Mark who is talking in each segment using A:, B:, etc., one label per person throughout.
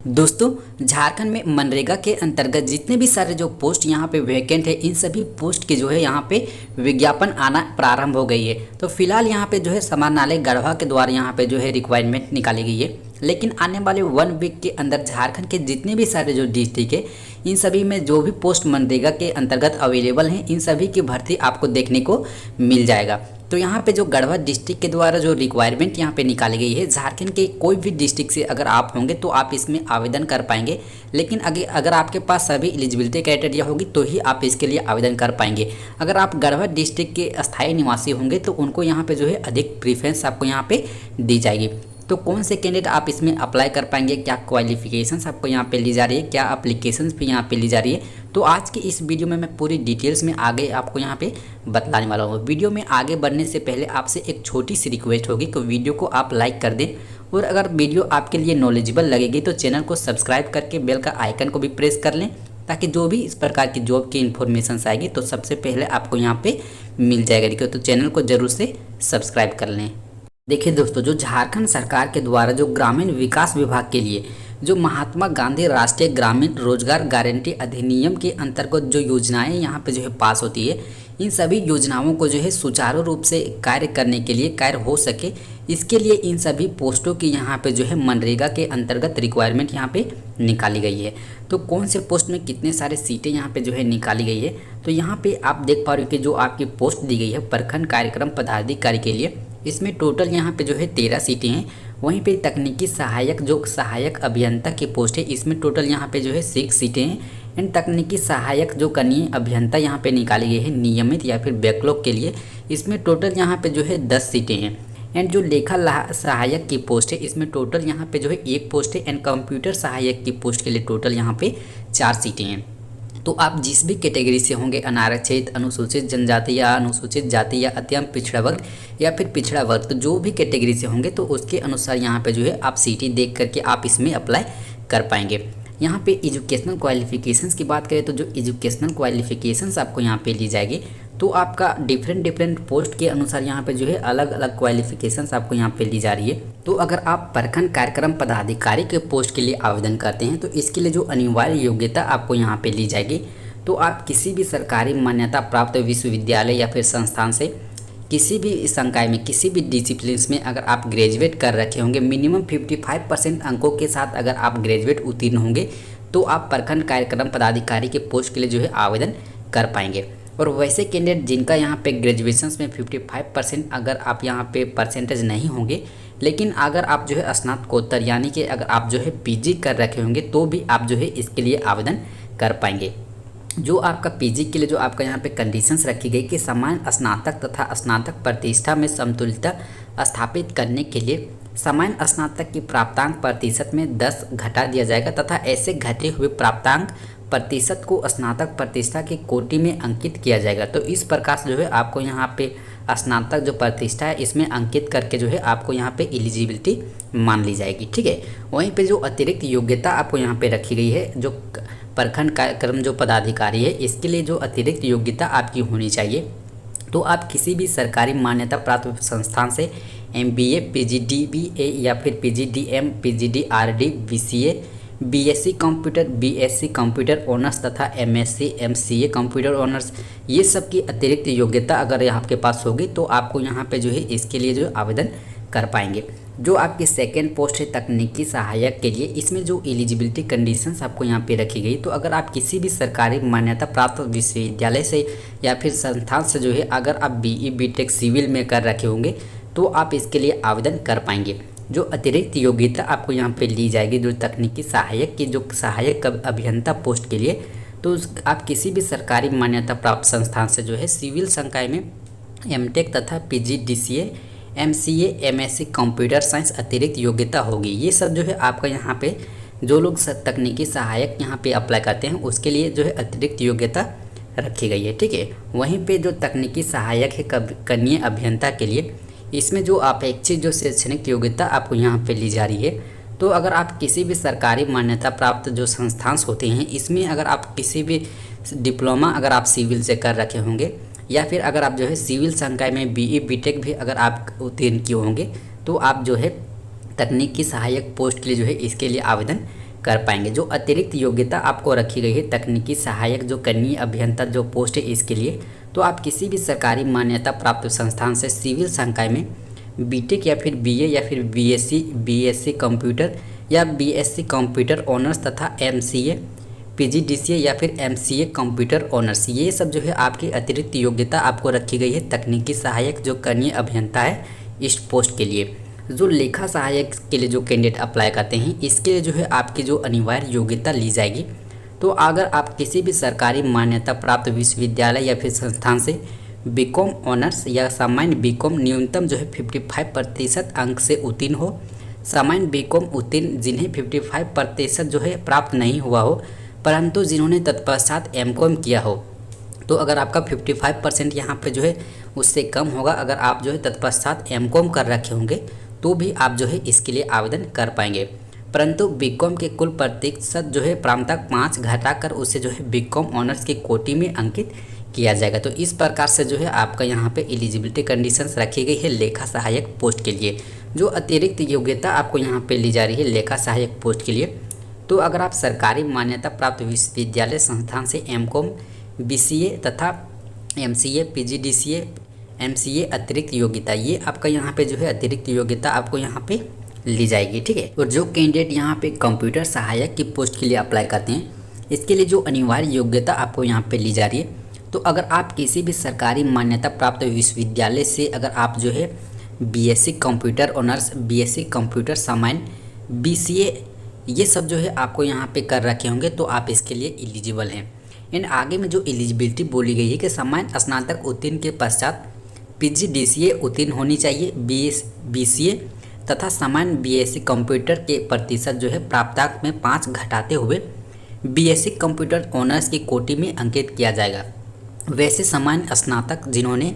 A: दोस्तों झारखंड में मनरेगा के अंतर्गत जितने भी सारे जो पोस्ट यहाँ पे वैकेंट है इन सभी पोस्ट के जो है यहाँ पे विज्ञापन आना प्रारंभ हो गई है। तो फिलहाल यहाँ पे जो है समाहरणालय गढ़वा के द्वारा यहाँ पे जो है रिक्वायरमेंट निकाली गई है। लेकिन आने वाले 1 वीक के अंदर झारखंड के जितने भी सारे जो डिस्ट्रिक्ट है इन सभी में जो भी पोस्ट मनरेगा के अंतर्गत अवेलेबल हैं इन सभी की भर्ती आपको देखने को मिल जाएगा। तो यहाँ पे जो गढ़वा डिस्ट्रिक्ट के द्वारा जो रिक्वायरमेंट यहाँ पे निकाली गई है, झारखंड के कोई भी डिस्ट्रिक्ट से अगर आप होंगे तो आप इसमें आवेदन कर पाएंगे। लेकिन अगर आपके पास सभी एलिजिबिलिटी क्राइटेरिया होगी तो ही आप इसके लिए आवेदन कर पाएंगे। अगर आप गढ़वा डिस्ट्रिक्ट के अस्थायी निवासी होंगे तो उनको यहाँ पे जो है अधिक प्रीफरेंस आपको यहाँ पे दी जाएगी। तो कौन से कैंडिडेट आप इसमें अप्लाई कर पाएंगे, क्या क्वालिफिकेशंस आपको यहाँ पे ली जा रही है, क्या अप्लीकेशंस भी यहाँ पे ली जा रही है, तो आज की इस वीडियो में मैं पूरी डिटेल्स में आगे आपको यहाँ पे बतलाने वाला हूँ। वीडियो में आगे बढ़ने से पहले आपसे एक छोटी सी रिक्वेस्ट होगी कि वीडियो को आप लाइक कर दें और अगर वीडियो आपके लिए नॉलेजेबल लगेगी तो चैनल को सब्सक्राइब करके बेल का आइकन को भी प्रेस कर लें, ताकि जो भी इस प्रकार की जॉब की इन्फॉर्मेशन आएगी तो सबसे पहले आपको यहाँ पे मिल जाएगा। तो चैनल को जरूर से सब्सक्राइब कर लें। देखिए दोस्तों, जो झारखंड सरकार के द्वारा जो ग्रामीण विकास विभाग के लिए जो महात्मा गांधी राष्ट्रीय ग्रामीण रोजगार गारंटी अधिनियम के अंतर्गत जो योजनाएं यहाँ पे जो है पास होती है, इन सभी योजनाओं को जो है सुचारू रूप से कार्य करने के लिए कार्य हो सके, इसके लिए इन सभी पोस्टों की यहाँ पे जो है मनरेगा के अंतर्गत रिक्वायरमेंट यहाँ पे निकाली गई है। तो कौन से पोस्ट में कितने सारे सीटें यहाँ पे जो है निकाली गई है, तो यहाँ पे आप देख पा रहे हो कि जो आपकी पोस्ट दी गई है प्रखंड कार्यक्रम पदाधिकारी के लिए, इसमें टोटल यहाँ पे जो है 13 सीटें हैं। वहीं पे तकनीकी सहायक जो सहायक अभियंता की पोस्ट है इसमें टोटल यहाँ पे जो है 6 सीटें हैं। एंड तकनीकी सहायक जो कनीय अभियंता यहाँ पे निकाली गई है नियमित या फिर बैकलॉग के लिए, इसमें टोटल यहाँ पे जो है 10 सीटें हैं। एंड जो लेखा सहायक की पोस्ट है इसमें टोटल यहाँ पे जो है 1 पोस्ट है। एंड कंप्यूटर सहायक की पोस्ट के लिए टोटल यहाँ पे 4 सीटें हैं। तो आप जिस भी कैटेगरी से होंगे, अनारक्षित, अनुसूचित जनजाति या अनुसूचित जाति या अत्यंत पिछड़ा वर्ग या फिर पिछड़ा वर्ग, तो जो भी कैटेगरी से होंगे तो उसके अनुसार यहाँ पे जो है आप सीटें देख करके आप इसमें अप्लाई कर पाएंगे। यहाँ पे एजुकेशनल क्वालिफिकेशंस की बात करें तो जो एजुकेशनल क्वालिफिकेशंस आपको यहाँ पे ली जाएगी तो आपका डिफरेंट पोस्ट के अनुसार यहाँ पे जो है अलग अलग क्वालिफिकेशंस आपको यहाँ पे ली जा रही है। तो अगर आप प्रखंड कार्यक्रम पदाधिकारी के पोस्ट के लिए आवेदन करते हैं तो इसके लिए जो अनिवार्य योग्यता आपको यहाँ पे ली जाएगी, तो आप किसी भी सरकारी मान्यता प्राप्त विश्वविद्यालय या फिर संस्थान से किसी भी संकाय में किसी भी डिसिप्लिन में अगर आप ग्रेजुएट कर रखे होंगे, मिनिमम 55% अंकों के साथ अगर आप ग्रेजुएट उत्तीर्ण होंगे तो आप प्रखंड कार्यक्रम पदाधिकारी के पोस्ट के लिए जो है आवेदन कर पाएंगे। और वैसे कैंडिडेट जिनका यहाँ पे ग्रेजुएशन में 55% अगर आप यहाँ पे परसेंटेज नहीं होंगे, लेकिन अगर आप जो है स्नातकोत्तर यानी कि अगर आप जो है पीजी कर रखे होंगे तो भी आप जो है इसके लिए आवेदन कर पाएंगे। जो आपका पीजी के लिए जो आपका यहाँ पे कंडीशंस रखी गई कि समान स्नातक तथा स्नातक प्रतिष्ठा में समतुल्यता स्थापित करने के लिए समान स्नातक की प्राप्तांक प्रतिशत में 10 घटा दिया जाएगा तथा ऐसे घटे हुए प्राप्तांक प्रतिशत को स्नातक प्रतिष्ठा की कोटि में अंकित किया जाएगा। तो इस प्रकार से जो है आपको यहाँ पे स्नातक जो प्रतिष्ठा है इसमें अंकित करके जो है आपको यहाँ पे एलिजिबिलिटी मान ली जाएगी। ठीक है, वहीं पे जो अतिरिक्त योग्यता आपको यहाँ पे रखी गई है, जो प्रखंड कार्यक्रम जो पदाधिकारी है इसके लिए जो अतिरिक्त योग्यता आपकी होनी चाहिए, तो आप किसी भी सरकारी मान्यता प्राप्त संस्थान से MBA, PGDBA या फिर PGDM, PGDRD, BCA, BSc computer, BSc computer honours तथा MSc MCA कंप्यूटर ऑनर्स, ये सब की अतिरिक्त योग्यता अगर आपके पास होगी तो आपको यहाँ पे जो है इसके लिए जो आवेदन कर पाएंगे। जो आपकी सेकेंड पोस्ट है तकनीकी सहायक के लिए, इसमें जो एलिजिबिलिटी कंडीशंस आपको यहाँ पे रखी गई, तो अगर आप किसी भी सरकारी मान्यता प्राप्त विश्वविद्यालय से या फिर संस्थान से जो है अगर आप BE BTech सिविल में कर रखे होंगे तो आप इसके लिए आवेदन कर पाएंगे। जो अतिरिक्त योग्यता आपको यहाँ पे ली जाएगी जो तकनीकी सहायक की जो सहायक अभियंता पोस्ट के लिए, तो आप किसी भी सरकारी मान्यता प्राप्त संस्थान से जो है सिविल संकाय में MTech तथा PGDCA, MCA, MSc computer science अतिरिक्त योग्यता होगी। ये सब जो है आपका यहाँ पे जो लोग तकनीकी सहायक यहाँ पे अप्लाई करते हैं उसके लिए जो है अतिरिक्त योग्यता रखी गई है। ठीक है, वहीं पे जो तकनीकी सहायक है कनीय अभियंता के लिए, इसमें जो अपेक्षित जो शैक्षणिक योग्यता आपको यहाँ पे ली जा रही है, तो अगर आप किसी भी सरकारी मान्यता प्राप्त जो संस्थान होते हैं इसमें अगर आप किसी भी डिप्लोमा अगर आप सिविल से कर रखे होंगे या फिर अगर आप जो है सिविल संकाय में BE BTech भी अगर आप उत्तीर्ण किए होंगे तो आप जो है तकनीकी सहायक पोस्ट के लिए जो है इसके लिए आवेदन कर पाएंगे। जो अतिरिक्त योग्यता आपको रखी गई है तकनीकी सहायक जो कनीय अभियंता जो पोस्ट है इसके लिए, तो आप किसी भी सरकारी मान्यता प्राप्त संस्थान से सिविल संकाय में बीटेक या फिर बीए या फिर बीएससी कंप्यूटर या बीएससी कंप्यूटर ऑनर्स तथा एमसीए पीजीडीसीए या फिर एमसीए कंप्यूटर ऑनर्स, ये सब जो है आपकी अतिरिक्त योग्यता आपको रखी गई है तकनीकी सहायक जो कनीय अभियंता है इस पोस्ट के लिए। जो लेखा सहायक के लिए जो कैंडिडेट अप्लाई करते हैं इसके लिए जो है आपकी जो अनिवार्य योग्यता ली जाएगी, तो अगर आप किसी भी सरकारी मान्यता प्राप्त विश्वविद्यालय या फिर संस्थान से बीकॉम ऑनर्स या सामान्य बीकॉम न्यूनतम जो है 55% अंक से उत्तीर्ण हो, सामान्य बीकॉम उत्तीर्ण जिन्हें 55% जो है प्राप्त नहीं हुआ हो परंतु जिन्होंने तत्पश्चात एमकॉम किया हो, तो अगर आपका 55% यहाँ पे जो है उससे कम होगा, अगर आप जो है तत्पश्चात एमकॉम कर रखे होंगे तो भी आप जो है इसके लिए आवेदन कर पाएंगे। परंतु बीकॉम के कुल प्रतिशत जो है प्रांतक 5 घटाकर उसे जो है बीकॉम ऑनर्स की कोटि में अंकित किया जाएगा। तो इस प्रकार से जो है आपका यहाँ पे एलिजिबिलिटी कंडीशंस रखी गई है लेखा सहायक पोस्ट के लिए। जो अतिरिक्त योग्यता आपको यहाँ पे ली जा रही है लेखा सहायक पोस्ट के लिए, तो अगर आप सरकारी मान्यता प्राप्त विश्वविद्यालय संस्थान से एमकॉम बीसीए तथा एमसीए पीजीडीसीए एमसीए अतिरिक्त योग्यता, ये आपका यहाँ पे जो है अतिरिक्त योग्यता आपको यहाँ पे ली जाएगी, ठीक है। और जो कैंडिडेट यहाँ पे कंप्यूटर सहायक की पोस्ट के लिए अप्लाई करते हैं इसके लिए जो अनिवार्य योग्यता आपको यहाँ पे ली जा रही है, तो अगर आप किसी भी सरकारी मान्यता प्राप्त विश्वविद्यालय से अगर आप जो है BSc computer honours, BSc computer सामान्य, बीसीए ये सब जो है आपको यहाँ पे कर रखे होंगे तो आप इसके लिए एलिजिबल हैं। एंड आगे में जो एलिजिबिलिटी बोली गई है कि सामान्य स्नातक उत्तीर्ण के पश्चात पीजीडीसीए उत्तीर्ण होनी चाहिए, बीसीए तथा सामान्य बीएससी कंप्यूटर के प्रतिशत जो है प्राप्तांक में 5 घटाते हुए बीएससी कंप्यूटर ऑनर्स की कोटि में अंकित किया जाएगा। वैसे सामान्य स्नातक जिन्होंने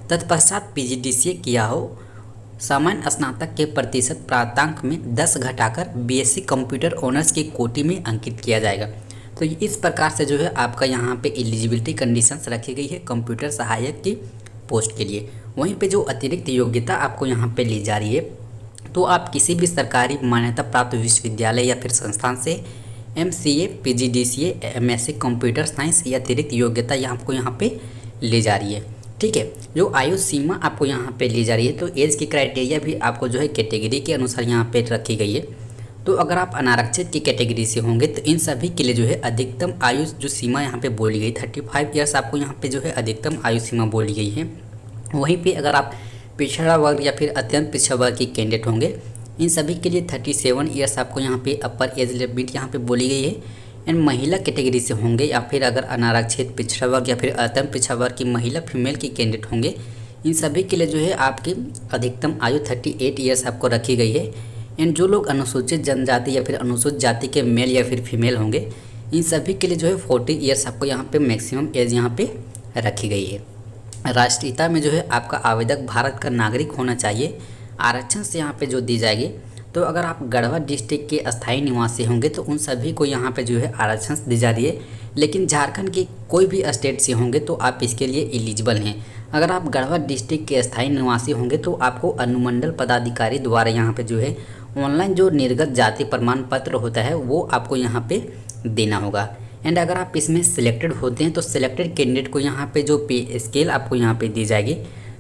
A: तत्पश्चात पीजीडीसीए किया हो, सामान्य स्नातक के प्रतिशत प्राप्तांक में 10 घटाकर बीएससी कंप्यूटर ऑनर्स की कोटि में अंकित किया जाएगा। तो इस प्रकार से जो है आपका यहाँ पे एलिजिबिलिटी कंडीशंस रखी गई है कंप्यूटर सहायक की पोस्ट के लिए। वहीं पे जो अतिरिक्त योग्यता आपको यहाँ पे ली जा रही है, तो आप किसी भी सरकारी मान्यता प्राप्त विश्वविद्यालय या फिर संस्थान से MCA PGDCA MSc computer science या अतिरिक्त योग्यता आपको यहाँ पे ली जा रही है, ठीक है। जो आयु सीमा आपको यहाँ पे ली जा रही है, तो एज की क्राइटेरिया भी आपको जो है कैटेगरी के अनुसार यहाँ पे रखी गई है। तो अगर आप अनारक्षित की कैटेगरी से होंगे तो इन सभी के लिए जो है अधिकतम आयु जो सीमा यहाँ पे बोली गई 35 ईयर्स आपको यहाँ पे जो है अधिकतम आयु सीमा बोली गई है। वहीं पे अगर आप पिछड़ा वर्ग या फिर अत्यंत पिछड़ा वर्ग की कैंडिडेट होंगे इन सभी के लिए 37 ईयर्स आपको यहाँ पे अपर एज लिमिट यहाँ पे बोली गई है। एंड महिला कैटेगरी से होंगे या फिर अगर अनारक्षित पिछड़ा वर्ग या फिर अत्यंत पिछड़ा वर्ग की महिला फीमेल की कैंडिडेट होंगे इन सभी के लिए जो है आपकी अधिकतम आयु 38 ईयर्स आपको रखी गई है। एंड जो लोग अनुसूचित जनजाति या फिर अनुसूचित जाति के मेल या फिर फीमेल होंगे इन सभी के लिए जो है 40 ईयर्स आपको यहाँ पे मैक्सिमम एज यहाँ पे रखी गई है। राष्ट्रीयता में जो है आपका आवेदक भारत का नागरिक होना चाहिए। आरक्षण से यहाँ पे जो दी जाएगी, तो अगर आप गढ़वा डिस्ट्रिक्ट के अस्थायी निवासी होंगे तो उन सभी को यहाँ पे जो है आरक्षण दी जा रही है। लेकिन झारखंड के कोई भी स्टेट से होंगे तो आप इसके लिए एलिजिबल हैं। अगर आप गढ़वा डिस्ट्रिक्ट के अस्थायी निवासी होंगे तो आपको अनुमंडल पदाधिकारी द्वारा यहाँ पे जो है ऑनलाइन जो निर्गत जाति प्रमाण पत्र होता है वो आपको यहाँ पे देना होगा। एंड अगर आप इसमें सिलेक्टेड होते हैं तो सिलेक्टेड कैंडिडेट को यहाँ पे जो पे स्केल आपको यहाँ पे दी जाएगी।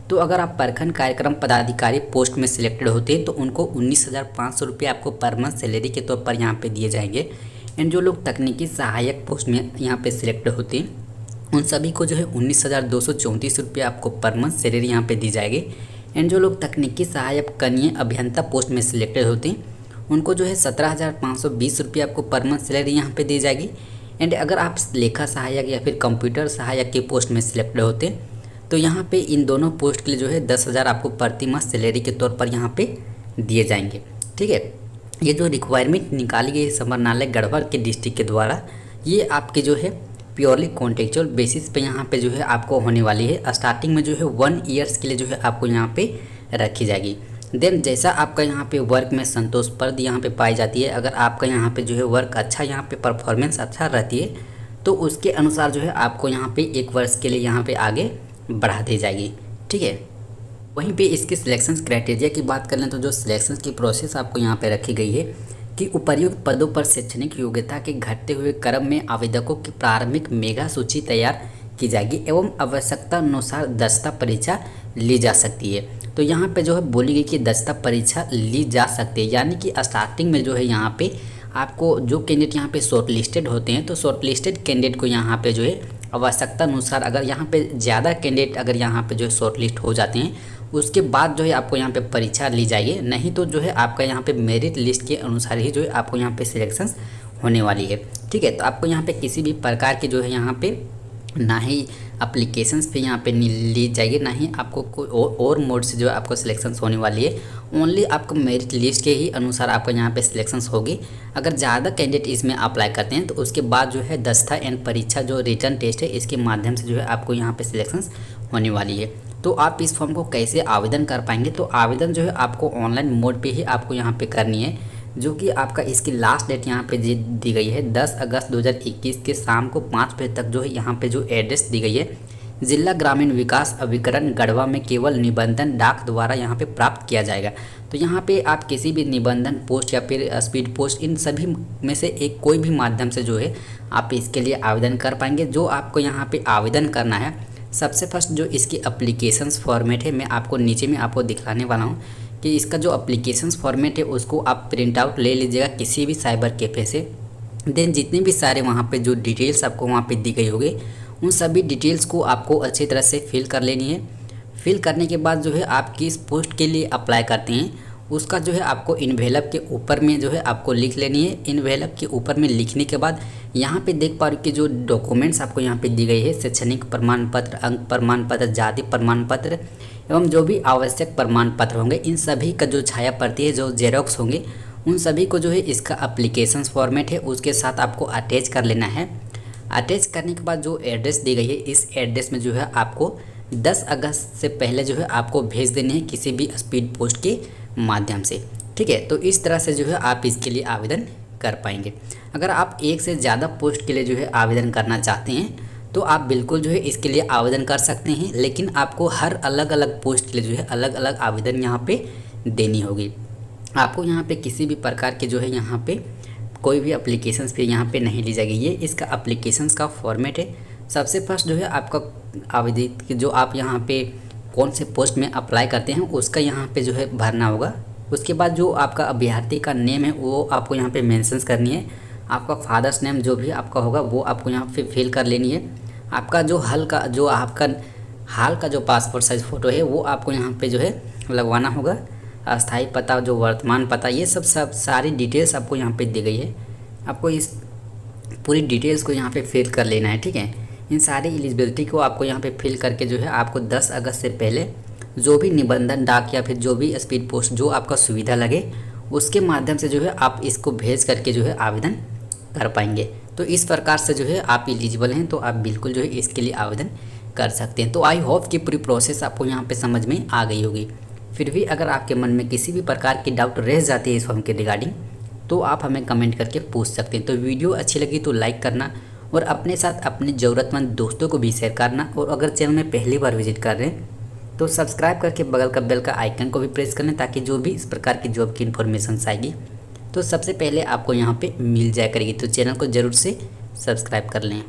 A: तो अगर आप प्रखंड कार्यक्रम पदाधिकारी पोस्ट में सिलेक्टेड होते हैं तो उनको 19,500 रुपये आपको पर मंथ सैलरी के तौर पर यहाँ पे दिए जाएंगे। एंड जो लोग तकनीकी सहायक पोस्ट में यहाँ पे सिलेक्टेड होते हैं उन सभी को जो है 19,234 रुपये आपको पर मंथ सैलरी यहाँ पे दी जाएगी। एंड जो लोग तकनीकी सहायक कनीय अभियंता पोस्ट में सिलेक्टेड होते हैं उनको जो है 17,520 रुपये आपको पर मंथ सैलरी यहाँ पे दी जाएगी। एंड अगर आप लेखा सहायक या फिर कंप्यूटर सहायक के पोस्ट में सिलेक्टेड होते हैं तो यहाँ पे इन दोनों पोस्ट के लिए जो है 10,000 आपको प्रति माह सैलरी के तौर पर यहाँ पे दिए जाएंगे, ठीक है। ये जो रिक्वायरमेंट निकाली गई है समरनालय गढ़वा के डिस्ट्रिक्ट के द्वारा, ये आपके जो है प्योरली कॉन्टेक्चुअल बेसिस पे यहाँ पे जो है आपको होने वाली है। स्टार्टिंग में जो है 1 ईयर्स के लिए जो है आपको यहाँ पे रखी जाएगी। देन जैसा आपका यहाँ पे वर्क में संतोषप्रद यहाँ पे पाई जाती है, अगर आपका यहाँ पे जो है वर्क अच्छा यहाँ पे परफॉर्मेंस अच्छा रहती है तो उसके अनुसार जो है आपको यहाँ पे 1 वर्ष के लिए यहाँ पे आगे बढ़ा दी जाएगी, ठीक है। वहीं पे इसके सिलेक्शन क्राइटेरिया की बात कर लें तो जो सिलेक्शन की प्रोसेस आपको यहाँ पे रखी गई है कि उपर्युक्त पदों पर शैक्षणिक योग्यता के घटते हुए क्रम में आवेदकों की प्रारंभिक मेगा सूची तैयार की जाएगी एवं आवश्यकता अनुसार दक्षता परीक्षा ली जा सकती है। तो यहाँ पे जो है बोली गई कि दक्षता परीक्षा ली जा सकती है, यानी कि स्टार्टिंग में जो है यहाँ पे आपको जो कैंडिडेट यहाँ पे शॉर्ट लिस्टेड होते हैं तो शॉर्ट लिस्टेड कैंडिडेट को यहाँ पे जो है आवश्यकता अनुसार अगर यहाँ पे ज़्यादा कैंडिडेट अगर यहाँ पे जो है शॉर्ट लिस्ट हो जाते हैं उसके बाद जो है आपको यहाँ पे परीक्षा ली जाएगी, नहीं तो जो है आपका यहाँ पे मेरिट लिस्ट के अनुसार ही जो है आपको यहाँ पे सिलेक्शन होने वाली है। ठीक है, तो आपको यहाँ पे किसी भी प्रकार की जो है यहाँ पे ना ही एप्लीकेशंस पे यहाँ पे ली जाएगी, ना ही आपको कोई और मोड से जो है आपको सिलेक्शंस होने वाली है। ओनली आपको मेरिट लिस्ट के ही अनुसार आपको यहाँ पे सिलेक्शंस होगी। अगर ज़्यादा कैंडिडेट इसमें अप्लाई करते हैं तो उसके बाद जो है दक्षता एंड परीक्षा जो रिटर्न टेस्ट है इसके माध्यम से जो है आपको यहाँ पे सिलेक्शंस होने वाली है। तो आप इस फॉर्म को कैसे आवेदन कर पाएंगे, तो आवेदन जो है आपको ऑनलाइन मोड पे ही आपको यहाँ पे करनी है, जो कि आपका इसकी लास्ट डेट यहाँ पे दी गई है 10 अगस्त 2021 के शाम को 5 बजे तक। जो है यहाँ पे जो एड्रेस दी गई है जिला ग्रामीण विकास अभिकरण गढ़वा में केवल निबंधन डाक द्वारा यहाँ पे प्राप्त किया जाएगा। तो यहाँ पे आप किसी भी निबंधन पोस्ट या फिर स्पीड पोस्ट इन सभी में से एक कोई भी माध्यम से जो है आप इसके लिए आवेदन कर पाएंगे। जो आपको यहाँ पे आवेदन करना है, सबसे फर्स्ट जो इसकी अप्लीकेशंस फॉर्मेट है मैं आपको नीचे में आपको दिखाने वाला हूँ कि इसका जो अप्लीकेशंस फॉर्मेट है उसको आप प्रिंट आउट ले लीजिएगा किसी भी साइबर कैफ़े से। देन जितने भी सारे वहाँ पे जो डिटेल्स आपको वहाँ पे दी गई होगी उन सभी डिटेल्स को आपको अच्छी तरह से फिल कर लेनी है। फिल करने के बाद जो है आप किस पोस्ट के लिए अप्लाई करते हैं उसका जो है आपको इन्वेलप के ऊपर में जो है आपको लिख लेनी है। इन्वेलप के ऊपर में लिखने के बाद यहाँ पे देख पा रहे कि जो डॉक्यूमेंट्स आपको यहाँ पे दी गई है शैक्षणिक प्रमाण पत्र, अंक प्रमाण पत्र, जाति प्रमाण पत्र एवं जो भी आवश्यक प्रमाण पत्र होंगे इन सभी का जो छाया प्रति है जो जेरोक्स होंगे उन सभी को जो है इसका एप्लीकेशंस फॉर्मेट है उसके साथ आपको अटैच कर लेना है। अटैच करने के बाद जो एड्रेस दी गई है इस एड्रेस में जो है आपको 10 अगस्त से पहले जो है आपको भेज देनी है किसी भी स्पीड पोस्ट के माध्यम से। ठीक है, तो इस तरह से जो है आप इसके लिए आवेदन कर पाएंगे। अगर आप एक से ज़्यादा पोस्ट के लिए जो है आवेदन करना चाहते हैं तो आप बिल्कुल जो है इसके लिए आवेदन कर सकते हैं, लेकिन आपको हर अलग अलग पोस्ट के लिए जो है अलग अलग आवेदन यहाँ पे देनी होगी। आपको यहाँ पे किसी भी प्रकार के जो है यहाँ पे कोई भी एप्लीकेशंस पे यहाँ पे नहीं ली जाएगी। ये इसका एप्लीकेशंस का फॉर्मेट है। सबसे फर्स्ट जो है आपका आवेदित जो आप यहाँ पे कौन से पोस्ट में अप्लाई करते हैं उसका यहाँ पे जो है भरना होगा। उसके बाद जो आपका अभ्यर्थी का नेम है वो आपको यहाँ पे मेंशंस करनी है। आपका फादर्स नेम जो भी आपका होगा वो आपको यहाँ पे फिल कर लेनी है। आपका जो हाल का जो पासपोर्ट साइज़ फ़ोटो है वो आपको यहाँ पे जो है लगवाना होगा। अस्थाई पता, जो वर्तमान पता, ये सब सारी डिटेल्स आपको यहाँ पे दी गई है। आपको इस पूरी डिटेल्स को यहाँ पे फिल कर लेना है। ठीक है, इन सारी एलिजिबिलिटी को आपको यहाँ पे फिल करके जो है आपको 10 अगस्त से पहले जो भी निबंधन डाक या फिर जो भी स्पीड पोस्ट जो आपका सुविधा लगे उसके माध्यम से जो है आप इसको भेज करके जो है आवेदन कर पाएंगे। तो इस प्रकार से जो है आप एलिजिबल हैं तो आप बिल्कुल जो है इसके लिए आवेदन कर सकते हैं। तो आई होप कि पूरी प्रोसेस आपको यहाँ पे समझ में आ गई होगी। फिर भी अगर आपके मन में किसी भी प्रकार की डाउट रह जाती है इस फॉर्म के रिगार्डिंग तो आप हमें कमेंट करके पूछ सकते हैं। तो वीडियो अच्छी लगी तो लाइक करना और अपने साथ अपने ज़रूरतमंद दोस्तों को भी शेयर करना, और अगर चैनल में पहली बार विजिट कर रहे हैं तो सब्सक्राइब करके बगल का बेल का आइकन को भी प्रेस कर लें ताकि जो भी इस प्रकार की जॉब की इन्फॉर्मेशन आएगी तो सबसे पहले आपको यहाँ पे मिल जाया करेगी। तो चैनल को ज़रूर से सब्सक्राइब कर लें।